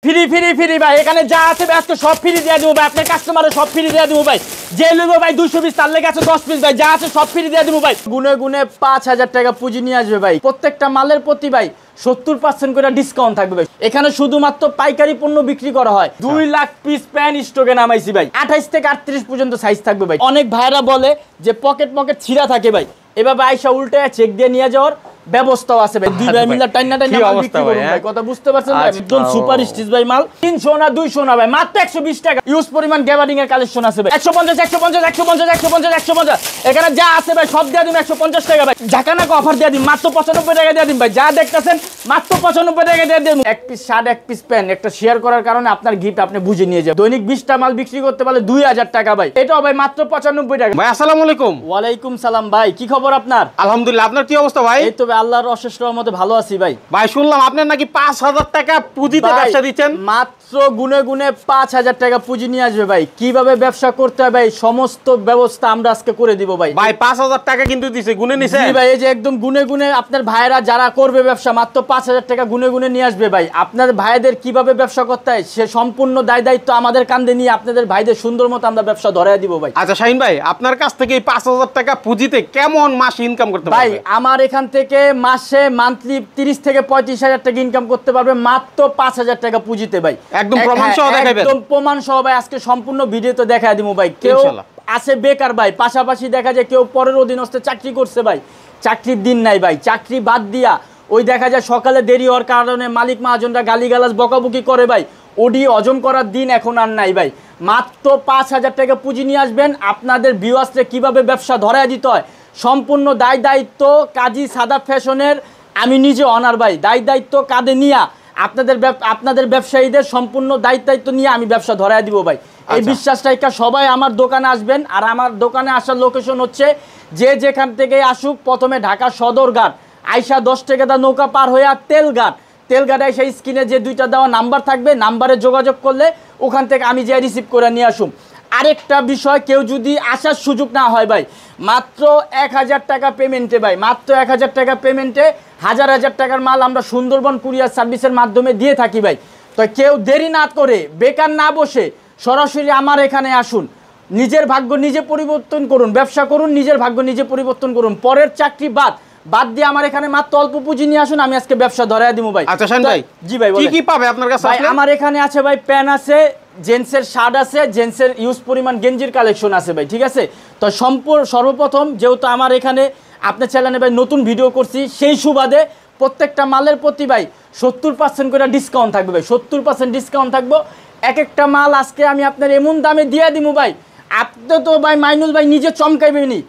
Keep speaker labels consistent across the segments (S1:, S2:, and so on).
S1: Free free free ভাই, এখানে যা আছে ভাই আজকে সব ফ্রি দিয়ে দেবো ভাই, আপনার কাস্টমারে সব ফ্রি দিয়ে দেবো ভাই। যে নেবো ভাই 200 পিস, তার লেগে আছে 10 পিস ভাই, যা আছে সব ফ্রি দিয়ে দেবো ভাই। গুনে গুনে 5000 টাকা পুঁজি নিয়ে আসবে ভাই। প্রত্যেকটা মালের প্রতি ভাই 70% করে ডিসকাউন্ট থাকবে ভাই। এখানে শুধুমাত্র পাইকারি পণ্য বিক্রি করা হয়। 2 লাখ পিস প্যান্ট স্টকে নামাইছি ভাই। 28 থেকে 38 পর্যন্ত সাইজ থাকবে ভাই। অনেক ভাইরা বলে যে পকেট ছিঁড়া থাকে ভাই, এভাবে আইসা উল্টে চেক দিয়ে নিয়ে যাওয়ার ব্যবস্থাও আছে ভাই। দুই ভাই মিলে টাইনা মাল বিক্রি করুন ভাই। কথা বুঝতে পারছেন ভাই? একদম সুপার স্টিচ ভাই মাল। 300 না 200 না ভাই, মাত্র 120 টাকা। ইউজ পরিমাণ গ্যাবার্ডিং এর কালেকশন আছে ভাই। 150 150 150 150 150 এখানে যা আছে ভাই সব দিয়ে দিন 150 টাকা ভাই। ঝাকানা অফার দিয়ে দিন মাত্র 95 টাকা দিয়ে দিন ভাই। যা দেখতেছেন মাত্র 95 টাকা দিয়ে দিন। এক পিস শার্ট এক পিস প্যান্ট একটা শেয়ার করার কারণে আপনার গিফট আপনি বুঝে নিয়ে যাবেন। দৈনিক 20টা মাল বিক্রি করতে পারলে 2000 টাকা ভাই। এটাও ভাই মাত্র 95 টাকা
S2: ভাই। আসসালামু আলাইকুম।
S1: ওয়ালাইকুম সালাম ভাই, কি খবর আপনার?
S2: আলহামদুলিল্লাহ, আপনার কি অবস্থা ভাই?
S1: এই তো ভাই আল্লাহর অশেষ রহমতে ভালো আছি ভাই।
S2: ভাই শুনলাম আপনার নাকি 5000 টাকা পুঁজিতে ব্যবসা দিচ্ছেন।
S1: মাত্র গুনে গুনে 5000 টাকা পুঁজি নিয়ে আসবে ভাই। কিভাবে ব্যবসা করতে হয় ভাই সমস্ত ব্যবস্থা আমরা আজকে করে দিব ভাই।
S2: ভাই 5000 টাকা কিন্তু দিছে, গুনে নিছে?
S1: জি ভাই, এই যে একদম গুনে গুনে আপনার ভাইরা যারা করবে ব্যবসা মাত্র 5000 টাকা গুনে গুনে নিয়ে আসবে ভাই। আপনার ভাইদের কিভাবে ব্যবসা করতে হয় সে সম্পূর্ণ দায়িত্ব আমাদের কাঁধে নিয়ে আপনাদের ভাইদের সুন্দর মতো আমরা ব্যবসা ধরায় দিব ভাই।
S2: আচ্ছা শাহিন ভাই, আপনার কাছ থেকে এই 5000 টাকা পুঁজিতে কেমন মাস ইনকাম করতে পারবে?
S1: ভাই আমার এখান থেকে মাসে মান্থলি 30 থেকে 35,000 টাকা ইনকাম করতে পারবে মাত্র 5000 টাকা পুঁজিতে ভাই।
S2: একদম প্রমাণ সহ দেখাবেন?
S1: একদম প্রমাণ সহ ভাই, আজকে সম্পূর্ণ ভিডিওতে দেখায় দিব ভাই। কেউ আছে বেকার ভাই, পাশাপাশি দেখা যায় কেউ পরের অধীনস্থে চাকরি করছে ভাই, চাকরির দিন নাই ভাই, চাকরি বাদ দিয়া ওই দেখা যায় সকালে দেরি হওয়ার কারণে মালিক মহাজনরা গালিগালাজ বকাবকি করে ভাই, ওডি হজম করার দিন এখন আর নাই ভাই। মাত্র 5000 টাকা পুঁজি নিয়ে আসবেন। আপনাদের ভিউয়ার্সরে কিভাবে ব্যবসা ধরায় দিতে হয় সম্পূর্ণ দায়িত্ব কাজী সাদাত ফ্যাশনের আমি নিজে অনার ভাই। দায়িত্ব কাঁধে নিয়ে আপনাদের ব্যবসায়ীদের সম্পূর্ণ দায়িত্ব নিয়ে আমি ব্যবসা ধরায় দিব ভাই। এই বিশ্বাসটা সবাই আমার দোকানে আসবেন। আর আমার দোকানে আসার লোকেশন হচ্ছে যে যেখান থেকে আসুক, প্রথমে ঢাকা সদরঘাট আইসা 10 টাকা নৌকা পার হয়ে তেলঘাট আইসা স্ক্রিনে যে 2টা দেওয়া নাম্বার থাকবে, নাম্বারে যোগাযোগ করলে ওখান থেকে আমি যে রিসিভ করে নিয়ে আসুন। আরেকটা বিষয়, কেউ যদি আসার সুযোগ না হয় ভাই, মাত্র 1000 টাকা পেমেন্টে ভাই, মাত্র 1000 টাকা পেমেন্টে হাজার টাকার মাল আমরা সুন্দরবন কুরিয়ার সার্ভিসের মাধ্যমে দিয়ে থাকি ভাই। তো কেউ দেরি না করে বেকার না বসে সরাসরি আমার এখানে আসুন, নিজের ভাগ্য নিজে পরিবর্তন করুন, ব্যবসা করুন, নিজের ভাগ্য নিজে পরিবর্তন করুন। পরের চাকরি বাদ দিয়ে আমার এখানে মাত্র অল্প পুঁজি নিয়ে আসুন, আমি আজকে ব্যবসা ধরায় দিব ভাই।
S2: আচ্ছা শাহিন ভাই,
S1: জি ভাই
S2: কি কি পাবে আপনার কাছে?
S1: ভাই আমার এখানে আছে ভাই প্যান্ট আছে, জেন্টসের শার্ট আছে, জেন্টসের ইউজ পরিমাণ গেঞ্জির কালেকশন আছে ভাই, ঠিক আছে? তো সর্বপ্রথম যেহেতু আমার এখানে আপনার চ্যানেলে ভাই নতুন ভিডিও করছি, সেই সুবাদে প্রত্যেকটা মালের প্রতি ভাই 70% করে ডিসকাউন্ট থাকবে ভাই। 70% ডিসকাউন্ট থাকবো। এক একটা মাল আজকে আমি আপনার এমন দামে দিয়ে দিব ভাই, আপনি তো ভাই মাইনুল ভাই নিজে চমকাইবেনি।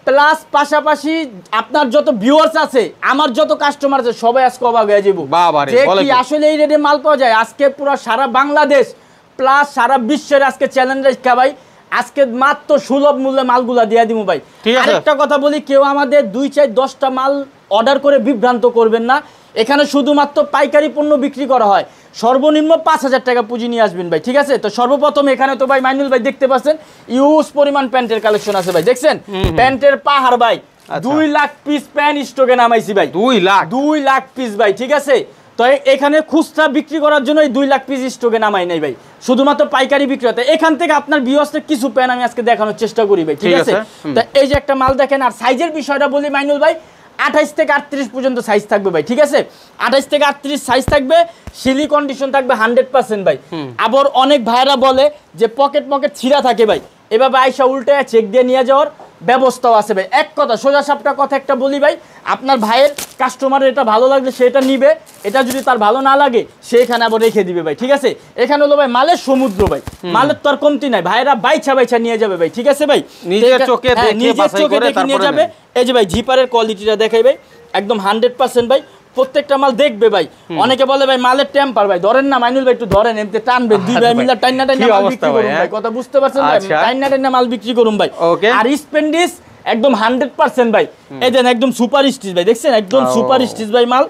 S1: প্লাস পাশাপাশি আপনার যত ভিউয়ার্স আছে, আমার যত কাস্টমার আছে, সবাই আজকে অবাক হয়ে যাবো যে কি আসলে এই রেটে মাল পাওয়া যায়। আজকে পুরো সারা বাংলাদেশ প্লাস সারা বিশ্বের আজকে চ্যালেঞ্জ রেখা ভাই, আজকে মাত্র সুলভ মূল্যে মালগুলা দিয়ে দিব ভাই। আরেকটা কথা বলি, কেউ আমাদের 2-4-10টা মাল অর্ডার করে বিভ্রান্ত করবেন না। এখানে শুধুমাত্র পাইকারি পণ্য বিক্রি করা হয়। সর্বনিম্ন 5000 টাকা পুঁজি নিয়ে আসবেন ভাই, ঠিক আছে? তো সর্বপ্রথম এখানে তো ভাই মাইনুল ভাই দেখতে পাচ্ছেন ইউজ পরিমাণ প্যান্টের কালেকশন আছে ভাই, দেখছেন প্যান্টের পাহাড় ভাই। 2 লাখ পিস প্যান্ট স্টকে নামাইছি ভাই। 2 লাখ পিস ভাই, ঠিক আছে? তো এখানে খুচরা বিক্রি করার জন্য 2 লাখ পিস স্টকে নামাই নাই ভাই, শুধুমাত্র পাইকারি বিক্রি হতে। এখান থেকে আপনার ভিউয়ার্সদের কিছু প্যান্ট আমি আজকে দেখানোর চেষ্টা করি ভাই, ঠিক আছে? তো এই যে একটা মাল দেখেন। আর সাইজের বিষয়টা বলি মাইনুল ভাই, 28 থেকে 38 পর্যন্ত সাইজ থাকবে ভাই, ঠিক আছে? 28 থেকে 38 সাইজ থাকবে, সিলি কন্ডিশন থাকবে 100% ভাই। আবার অনেক ভাইরা বলে যে পকেট ছিঁড়া থাকে ভাই, এভাবে আইসা উল্টে চেক দিয়ে নিয়ে যাওয়ার ব্যবস্থাও আছে ভাই। এক কথা সোজা সাপটা কথা একটা বলি ভাই, আপনার ভাইয়ের কাস্টমারের এটা ভালো লাগলে সেটা নিবে, এটা যদি তার ভালো না লাগে সে এখানে আবার রেখে দিবে ভাই, ঠিক আছে? এখানে হলো ভাই মালের সমুদ্র ভাই, মালের তো আর কমতি নাই, ভাইরা বাইছা নিয়ে যাবে ভাই, ঠিক আছে ভাই?
S2: নিজের চোখে দেখে
S1: নিয়ে যাবে। এই যে ভাই জিপারের কোয়ালিটিটা দেখাই ভাই, একদম 100% ভাই। প্রত্যেকটা মাল দেখবে ভাই। অনেকে বলে ভাই মালের টেম্পার ভাই, ধরেন না মাইনুল ভাই একটু ধরেন, এমনি টানবে, 2 ভাই মিলে টাইনা মাল বিক্রি করুন ভাই। কথা বুঝতে পারছেন ভাই? টাইনা মাল বিক্রি করুন ভাই। আর স্পেন্ডিস একদম 100% ভাই। এই দেন একদম সুপার স্টিচ ভাই, দেখছেন একদম সুপার স্টিচ ভাই মাল।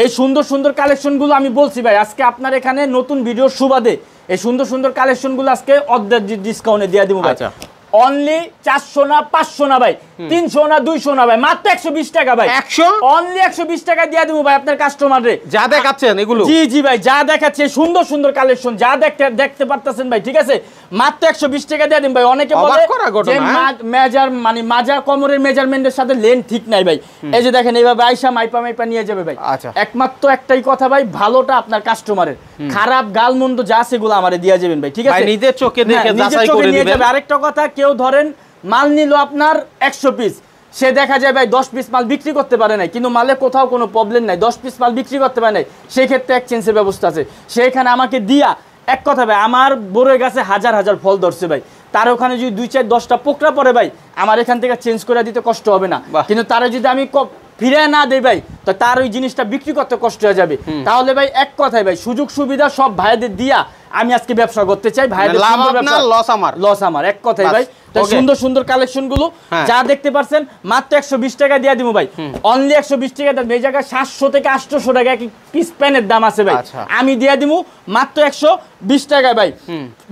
S1: এই সুন্দর কালেকশনগুলো আমি বলছি ভাই, আজকে আপনার এখানে নতুন ভিডিওর সুবাদে এই সুন্দর কালেকশনগুলো আজকে অর্ধেক ডিসকাউন্টে দিয়ে দিব ভাই। অনলি 400 না 500 না ভাই, 300 না 200 না ভাই, মাত্র 120 টাকা ভাই।
S2: 100
S1: অনলি 120 টাকা দিয়ে দেবো ভাই আপনার কাস্টমাররে।
S2: যা দেখাচ্ছেন এগুলো,
S1: জি জি ভাই, যা দেখাচ্ছে সুন্দর সুন্দর কালেকশন, যা দেখতে পারতেছেন ভাই, ঠিক আছে, মাত্র 120 টাকা দিয়ে দিন ভাই। অনেকে বলে যে মেজার মানে মাজা কোমরের মেজারমেন্টের সাথে লেন ঠিক নাই ভাই, এই যে দেখেন এইভাবে আয়শা মাইপা মাইপা নিয়ে যাবে ভাই। একমাত্র একটাই কথা ভাই, ভালোটা আপনার কাস্টমারের, খারাপ গালমন্দ যা সেগুলো আমারে দিয়ে যাবেন ভাই, ঠিক আছে,
S2: নিজের চোখে দেখে যাচাই করে নেবেন।
S1: আরেকটা কথা, কেউ ধরেন মাল নিল আপনার 100 পিস, সে দেখা যায় ভাই 10 পিস মাল বিক্রি করতে পারে নাই, কিন্তু মালে কোথাও কোনো প্রবলেম নাই, 10 পিস মাল বিক্রি করতে পারে নাই, সেই ক্ষেত্রে এক্সচেঞ্জের ব্যবস্থা আছে। সেখানে আমাকে দিয়া এক কথা ভাই, আমার বড়ই গাছে হাজার হাজার ফল ধরছে ভাই, তার ওখানে যদি 2 4 10টা পোকরা পড়ে ভাই, আমার এখান থেকে চেঞ্জ করে দিতে কষ্ট হবে না, কিন্তু তারা যদি আমি ফিরে না দেই ভাই, তো তার ওই জিনিসটা বিক্রি করতে কষ্ট হয়ে যাবে। তাহলে ভাই এক কথায় ভাই, সুযোগ সুবিধা সব ভাইদের দিয়া আমি আজকে ব্যবসা করতে চাই, ভাইদের লস আমার, এক কথাই ভাই। তো সুন্দর সুন্দর কালেকশন গুলো যা দেখতে পারছেন মাত্র 120 টাকা দিয়ে দিব ভাই, অনলি 120 টাকা দাম। এই জায়গায় 700 থেকে 800 টাকা এক পিস প্যানের দাম আছে ভাই, আমি দিয়ে দিব মাত্র 120 টাকা ভাই।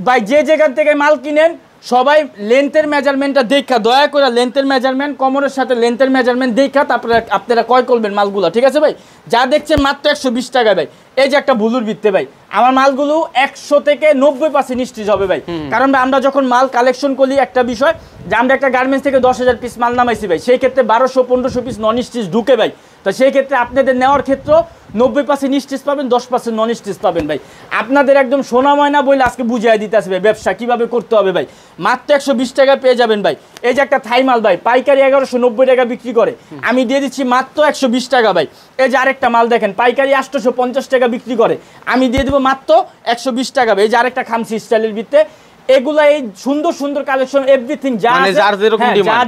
S1: ভাই যে যেখান থেকে মাল কিনেন সবাই লেন্থের মেজারমেন্টটা দেখা, দয়া করে লেন্থের মেজারমেন্ট, কোমরের সাথে লেন্থের মেজারমেন্ট দেখা তারপরে আপনারা ক্রয় করবেন মালগুলো, ঠিক আছে ভাই। যা দেখছেন মাত্র 120 টাকা ভাই। এই যে একটা বুলুর ভিত্তে ভাই, আমার মালগুলো 100 থেকে 90% নিশ্চিত হবে ভাই, কারণ আমরা যখন মাল কালেকশন করি একটা বিষয় যে আমরা একটা গার্মেন্টস থেকে 10,000 পিস মাল নামাইছি ভাই, সেই ক্ষেত্রে 1200-1500 পিস নন স্টিচ ঢুকে ভাই, তো সেই ক্ষেত্রে আপনাদের নেওয়ার ক্ষেত্রে 90% স্টিচ পাবেন, 10% নন স্টিচ পাবেন ভাই। আপনাদের একদম সোনা ময়না বলে আজকে বুঝিয়ে দিতে আসবে ব্যবসা কিভাবে করতে হবে ভাই, মাত্র 120 টাকা পেয়ে যাবেন ভাই। এই যে একটা থাই মাল ভাই, পাইকারি 1190 টাকা বিক্রি করে, আমি দিয়ে দিচ্ছি মাত্র 120 টাকা ভাই। এই যে আরেকটা মাল দেখেন, পাইকারি 850 টাকা বিক্রি করে, আমি দিয়ে দেবো মাত্র 120 টাকা ভাই। এই যে আরেকটা খামসি স্টাইলের ভিত্তে, এগুলা এই সুন্দর সুন্দর কালেকশন এভরিথিং যার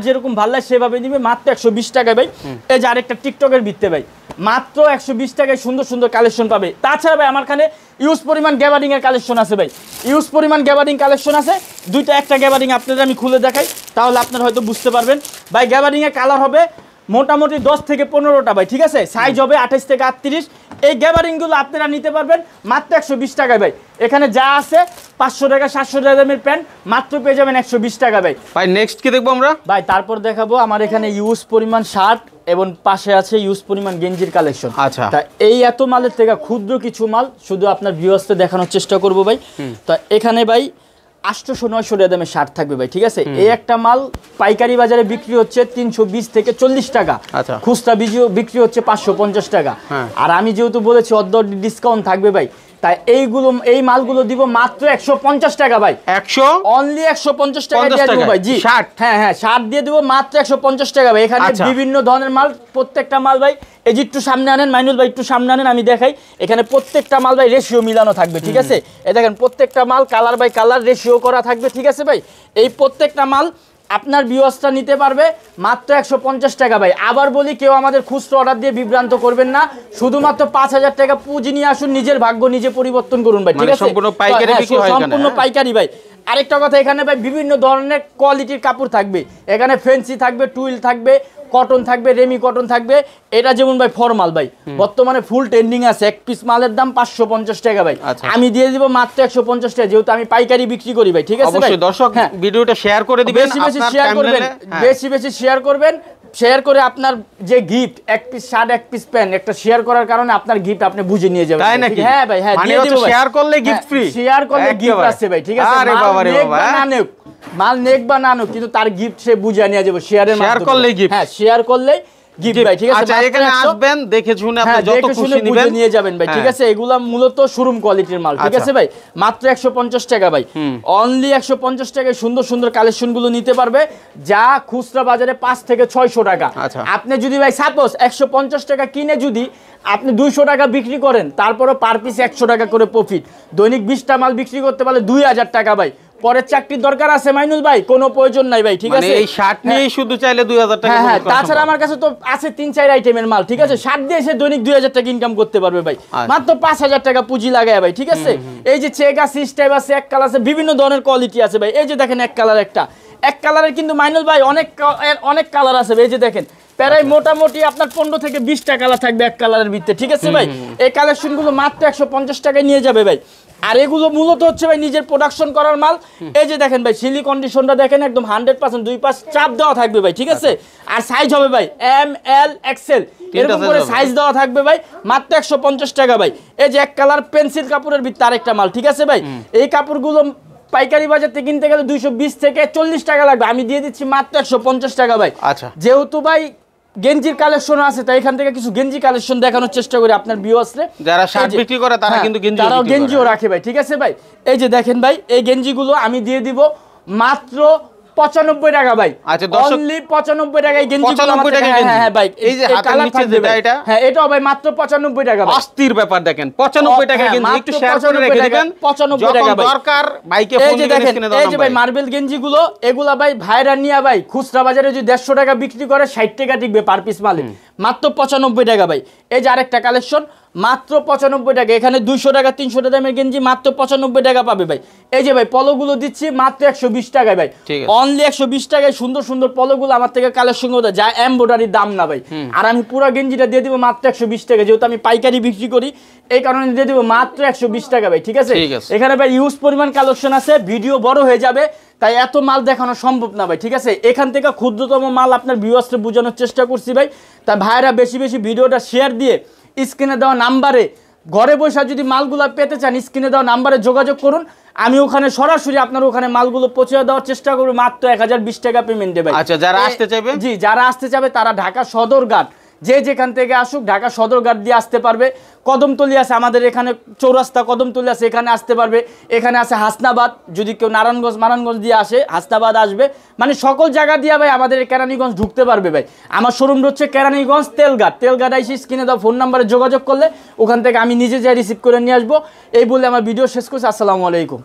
S1: যেরকম ভালো লাগে সেভাবে দিবে, মাত্র 120 টাকা ভাই। এই যে আরেকটা টিকটকের ভিত্তে ভাই, মাত্র 120 টাকায় সুন্দর সুন্দর কালেকশন পাবে। তাছাড়া ভাই আমার এখানে ইউজ পরিমাণ গ্যাবারিং এর কালেকশন আছে ভাই, ইউজ পরিমাণ গ্যাবারিং কালেকশন আছে দুইটা। একটা গ্যাবারিং আপনাদের আমি খুলে দেখাই, তাহলে আপনারা হয়তো বুঝতে পারবেন ভাই। গ্যাবারিং এর কালার হবে মোটামুটি 10 থেকে 15টা ভাই, ঠিক আছে, সাইজ হবে 28 থেকে 38। এই গ্যাবারিংগুলো আপনারা নিতে পারবেন মাত্র 120 টাকায় ভাই। এখানে যা আছে 500 টাকা 700 টাকা দামের প্যান্ট মাত্র পেয়ে যাবেন 120 টাকা ভাই।
S2: ভাই নেক্সট কি দেখবো আমরা
S1: ভাই? তারপর দেখাবো আমার এখানে ইউজ পরিমাণ শার্ট এবং পাশে আছে ইউজ পরিমাণ গেঞ্জির কালেকশন।
S2: আচ্ছা,
S1: তা এই এত মালের থেকে ক্ষুদ্র কিছু মাল শুধু আপনার ভিউয়ার্সকে দেখানোর চেষ্টা করব ভাই। তো এখানে ভাই 800-900 টাকা দামের শার্ট থাকবে ভাই, ঠিক আছে। এই একটা মাল পাইকারি বাজারে বিক্রি হচ্ছে 320 থেকে 40 টাকা, খুচরা বিক্রি হচ্ছে 550 টাকা। আর আমি যেহেতু বলেছি অর্ধ ডিসকাউন্ট থাকবে ভাই, তাই এই মালগুলো দিব মাত্র 150 টাকা ভাই। 100 অনলি 150 টাকা দিয়ে দেব ভাই। জি শার্ট, হ্যাঁ শার্ট দিয়ে দেব মাত্র 150 টাকা ভাই। এখানে বিভিন্ন ধরনের মাল, প্রত্যেকটা মাল ভাই এই যে একটু সামনে আনেন মাইনুল ভাই, একটু সামনে আনেন আমি দেখাই। এখানে প্রত্যেকটা মাল ভাই রেশিও মিলানো থাকবে, ঠিক আছে। এই দেখেন প্রত্যেকটা মাল কালার বাই কালার রেশিও করা থাকবে, ঠিক আছে ভাই। এই প্রত্যেকটা মাল আপনার ভিউয়ার্সটা নিতে পারবে মাত্র 150 টাকা ভাই। আবার বলি, কেউ আমাদের খুচরো অর্ডার দিয়ে বিভ্রান্ত করবেন না, শুধুমাত্র 5000 টাকা পুঁজি নিয়ে আসুন, নিজের ভাগ্য নিজে পরিবর্তন করুন ভাই, ঠিক আছে। সম্পূর্ণ পাইকারি ভাই। আরেকটা কথা, এখানে ভাই বিভিন্ন ধরনের কোয়ালিটির কাপড় থাকবে, এখানে ফেন্সি থাকবে, টুইল থাকবে, কটন থাকবে, রেমি কটন থাকবে। এটা যেমন ভাই ফরমাল ভাই, বর্তমানে ফুল ট্রেন্ডিং আছে, এক পিস মালের দাম 550 টাকা ভাই। আমি দিয়ে দিব মাত্র 150 টাকা, যেহেতু আমি পাইকারি বিক্রি করি ভাই, ঠিক আছে ভাই।
S2: অবশ্যই দর্শক ভিডিওটা শেয়ার করে দিবেন,
S1: বেশি বেশি শেয়ার করবেন, বেশি শেয়ার করবেন। শেয়ার করে আপনার যে গিফট, এক পিস শার্ট এক পিস প্যান্ট, একটা শেয়ার করার কারণে আপনার গিফট আপনি বুঝে নিয়ে যাবেন, তাই নাকি? হ্যাঁ ভাই, হ্যাঁ দিয়ে দিব।
S2: শেয়ার করলে গিফট ফ্রি,
S1: শেয়ার করলে গিফট আছে ভাই, ঠিক আছে।
S2: আরে বাবা রে বাবা,
S1: মাল নেক বা না নেক, কিন্তু তার গিফট সে বুঝে নিয়ে যাবে শেয়ারের মাধ্যমে।
S2: শেয়ার করলেই গিফট,
S1: হ্যাঁ শেয়ার করলেই গিফট ভাই, ঠিক আছে।
S2: আচ্ছা, এখানে আসবেন, দেখে শুনে আপনি যত খুশি নেবেন
S1: নিয়ে যাবেন ভাই, ঠিক আছে। এগুলা মূলত শোরুম কোয়ালিটির মাল, ঠিক আছে ভাই। মাত্র 150 টাকা ভাই, অনলি 150 টাকায় সুন্দর সুন্দর কালেকশন গুলো নিতে পারবে, যা খুচরা বাজারে 5 থেকে 600 টাকা। আপনি যদি ভাই সাপোজ 150 টাকা কিনে যদি আপনি 200 টাকা বিক্রি করেন, তারপরও পার পিস 100 টাকা করে প্রফিট, দৈনিক 20টা মাল বিক্রি করতে পারলে 2000 টাকা ভাই। পরের চাকরির দরকার আছে মাইনুল ভাই? কোনো প্রয়োজন নাই ভাই, ঠিক আছে।
S2: এই শার্ট নিয়েই শুধু চাইলে 2000 টাকা।
S1: হ্যাঁ, তাছাড়া আমার কাছে তো আছে 3-4 আইটেমের মাল, ঠিক আছে। শার্ট দিয়ে এসে দৈনিক 2000 টাকা ইনকাম করতে পারবে ভাই, মাত্র 5000 টাকা পুঁজি লাগায় ভাই, ঠিক আছে। এই যে চেক আছে, স্টাইপ আছে, এক কালার আছে, বিভিন্ন ধরনের কোয়ালিটি আছে ভাই। এই যে দেখেন এক কালার, এক কালারের কিন্তু মাইনুল ভাই অনেক কালার আছে ভাই। এই যে দেখেন প্রায় মোটামুটি আপনার 15 থেকে 20টা কালার থাকবে এক কালারের ভিতরে, ঠিক আছে ভাই। এই কালেকশনগুলো মাত্র 150 টাকায় নিয়ে যাবে ভাই। আর এগুলো মূলত হচ্ছে ভাই নিজের প্রোডাকশন করার মাল। এই যে দেখেন ভাই সিলি কন্ডিশনটা দেখেন একদম 100% দুই পাশ চাপ দেওয়া থাকবে ভাই, ঠিক আছে। আর সাইজ হবে ভাই এম এল এক্সেল এরকম করে সাইজ দেওয়া থাকবে ভাই, মাত্র 150 টাকা ভাই। এই যে এক কালার পেন্সিল কাপড়ের ভিতরে আরেকটা মাল, ঠিক আছে ভাই। এই কাপড়গুলো পাইকারি বাজার থেকে কিনতে গেলে 220 থেকে 40 টাকা লাগবে, আমি দিয়ে দিচ্ছি মাত্র 150 টাকা ভাই।
S2: আচ্ছা,
S1: যেহেতু ভাই গেঞ্জির কালেকশন আছে তাই এখান থেকে কিছু গেঞ্জি কালেকশন দেখানোর চেষ্টা করি আপনার ভিউয়ার্সরে।
S2: যারা শার্ট বিক্রি করে তারা কিন্তু
S1: গেঞ্জিও রাখে ভাই, ঠিক আছে ভাই। এই যে দেখেন ভাই এই গেঞ্জিগুলো আমি দিয়ে দিব মাত্র 95 টাকা ভাই।
S2: আচ্ছা দর্শক,
S1: অনলি 95 টাকায় গেঞ্জি।
S2: 95 টাকা গেঞ্জি।
S1: হ্যাঁ ভাই,
S2: এই যে হাতের নিচে যেটা এটা,
S1: হ্যাঁ এটাও ভাই মাত্র 95 টাকা ভাই।
S2: অস্থির ব্যাপার দেখেন, 95 টাকা গেঞ্জি। একটু শেয়ার করে রেখে দিবেন,
S1: 95 টাকা ভাই।
S2: দরকার ভাইকে ফোন দিবেন, স্ক্রিনে দাও।
S1: এই যে ভাই মার্বেল গেঞ্জিগুলো, এগুলা ভাই ভাইরা নিয়া ভাই খুচরা বাজারে যদি 150 টাকা বিক্রি করে 60 টাকা টিকবে পার পিস মালে, মাত্র 95 টাকা ভাই। এই যে আরেকটা কালেকশন মাত্র 95 টাকা, এখানে 200 টাকা 300 টাকা দামের গেঞ্জি মাত্র 95 টাকা পাবে ভাই। এই যে ভাই পলোগুলো দিচ্ছি মাত্র 120 টাকায় ভাই, অনলি 120 টাকায় সুন্দর সুন্দর পলোগুলো আমার থেকে কালেকশন করতে যা এমব্রয়ডারির দাম না ভাই। আর আমি পুরো গেঞ্জিটা দিয়ে দিব মাত্র 120 টাকা, যেহেতু আমি পাইকারি বিক্রি করি এই কারণে দিয়ে দিব মাত্র 120 টাকা ভাই, ঠিক আছে। এখানে ভাই ইউজ পরিমাণ কালেকশন আছে, ভিডিও বড় হয়ে যাবে তাই এত মাল দেখানো সম্ভব না ভাই, ঠিক আছে। এখান থেকে ক্ষুদ্রতম মাল আপনার ভিউয়ার্সকে বোঝানোর চেষ্টা করছি ভাই। তাই ভাইরা বেশি বেশি ভিডিওটা শেয়ার দিয়ে স্ক্রিনে দেওয়া নাম্বারে ঘরে বসে যদি মালগুলো পেতে চান স্ক্রিনে দেওয়া নাম্বারে যোগাযোগ করুন, আমি ওখানে সরাসরি আপনার ওখানে মালগুলো পৌঁছে দেওয়ার চেষ্টা করব মাত্র 1020 টাকা পেমেন্ট দেবে।
S2: আচ্ছা, যারা আসতে চাইবে,
S1: জি যারা আসতে চাবে তারা ঢাকা সদরঘাট যে যেখান থেকে আসুক ঢাকা সদরঘাট দিয়ে আসতে পারবে। কদমতলি আছে আমাদের এখানে, চৌরাস্তা কদমতলি আছে, এখানে আসতে পারবে। এখানে আছে হাসনাবাদ, যদি কেউ নারায়ণগঞ্জ দিয়ে আসে হাসনাবাদ আসবে, মানে সকল জায়গা দিয়ে ভাই আমাদের কেরানীগঞ্জ ঢুকতে পারবে ভাই। আমার শোরুম হচ্ছে কেরানীগঞ্জ তেলঘাট আইসি স্ক্রিনে দাও ফোন নাম্বারে যোগাযোগ করলে ওখান থেকে আমি নিজে যাই রিসিভ করে নিয়ে আসবো। এই বলে আমার ভিডিও শেষ করছি। আসসালামু আলাইকুম।